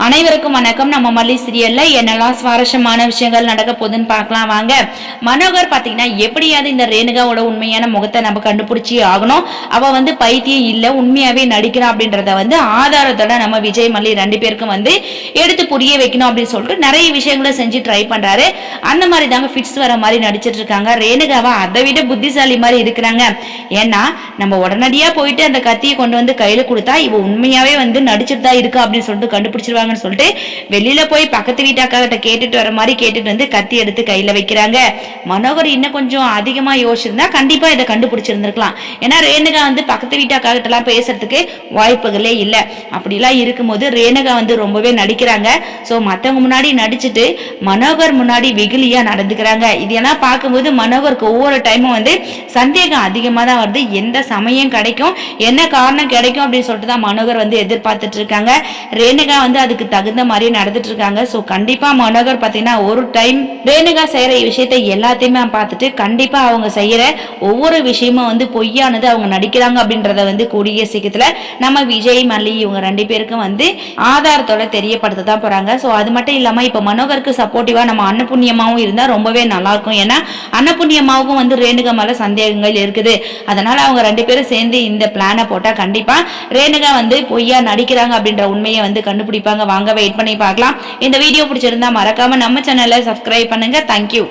அனைவருக்கும் வணக்கம். நம்ம மல்லி சீரியல்ல என்னெல்லாம் சுவாரஸ்யமான விஷயங்கள் நடக்க போகுதுன்னு பார்க்கலாம் வாங்க. மனோகர் பாத்தீங்கன்னா எப்படியாவது இந்த ரேணுகாவோட உண்மையான முகத்தை நம்ம கண்டுபிடிச்சி ஆகணும். அவ பைத்தியம் இல்ல, உண்மையாவே நடிக்கிறான் அப்படின்றத ஆதாரத்தோட நம்ம விஜய் மல்லி ரெண்டு பேருக்கும் எடுத்து புரிய வைக்கணும் அப்படின்னு சொல்லிட்டு நிறைய விஷயங்களை செஞ்சு ட்ரை பண்றாரு. அந்த மாதிரி தாங்க ஃபிட்ஸ் வர மாதிரி நடிச்சிட்டு இருக்காங்க. ரேணுகாவை அதை விட புத்திசாலி மாதிரி இருக்கிறாங்க. ஏன்னா நம்ம உடனடியா போயிட்டு அந்த கத்தியை கொண்டு கையில கொடுத்தா இவ உண்மையாவே நடிச்சுட்டு தான் இருக்கா அப்படின்னு சொல்லிட்டு கண்டுபிடிச்சிருவாங்க சொல்லிட்டு வெளியில போய் பக்கத்து வீட்டாக்கிட்ட கேட்டுட்டு வர மாதிரி கேட்டுட்டு கத்தி எடுத்து கையில வைக்கிறாங்க. மனோகர் இன்னும் கொஞ்சம் அதிகமா யோசிச்சிருந்தா கண்டிப்பா இதை கண்டுபிடிச்சிருந்திருக்கலாம். ஏன்னா ரேணுகா பக்கத்து வீட்டாக்கிட்ட எல்லாம் பேசுறதுக்கு வாய்ப்புகளே இல்லை. அப்படிலாம் இருக்கும்போது ரேணுகா ரொம்பவே நடிக்கிறாங்க. சோ மத்தவங்க முன்னாடி நடிச்சுட்டு மனோகர் முன்னாடி வெகுலியா நடந்துக்கிறாங்க. இதெல்லாம் பார்க்கும்போது மனோகருக்கு ஒவ்வொரு டைமும் சந்தேகம் அதிகமா தான் வருது. எந்த சமயம் கிடைக்கும், என்ன காரணம் கிடைக்கும் அப்படின்னு சொல்லிட்டு தான் மனோகர் எதிர்பார்த்துட்டு இருக்காங்க. ரேணுகா அதுக்கு தகுந்த மாதிரி நடந்துட்டு இருக்காங்க. சோ கண்டிப்பா மனோகர் பாத்தீங்கன்னா ஒரு டைம் ரேணுகா செய்யற விஷயத்தை எல்லாத்தையுமே பார்த்துட்டு கண்டிப்பா அவங்க செய்யற ஒவ்வொரு விஷயமும் பொய்யானது அவங்க நடிக்கிறாங்க அப்படின்றத கூடிய சீக்கிரத்துல நம்ம விஜய் மல்லி இவங்க ரெண்டு பேருக்கும் ஆதாரத்தோட தெரியப்படுத்த தான் போறாங்க. சோ அது மட்டும் இல்லாம இப்ப மனோகருக்கு சப்போர்ட்டிவா நம்ம அன்னபுண்ணியமாவும் இருந்தா ரொம்பவே நல்லா இருக்கும். ஏன்னா அன்னபுண்ணியமாவும் ரேணுகா மேல சந்தேகங்கள் இருக்குது. அதனால அவங்க ரெண்டு பேரும் சேர்ந்து இந்த பிளானை போட்டா கண்டிப்பா ரேணுகா பொய்யா நடிக்கிறாங்க அப்படின்ற உண்மையை கண்டுபிடிப்பாங்க. வாங்க வெயிட் பண்ணி பார்க்கலாம். இந்த வீடியோ பிடிச்சிருந்தா மறக்காம நம்ம சேனலை சப்ஸ்கிரைப் பண்ணுங்க. தேங்க்யூ.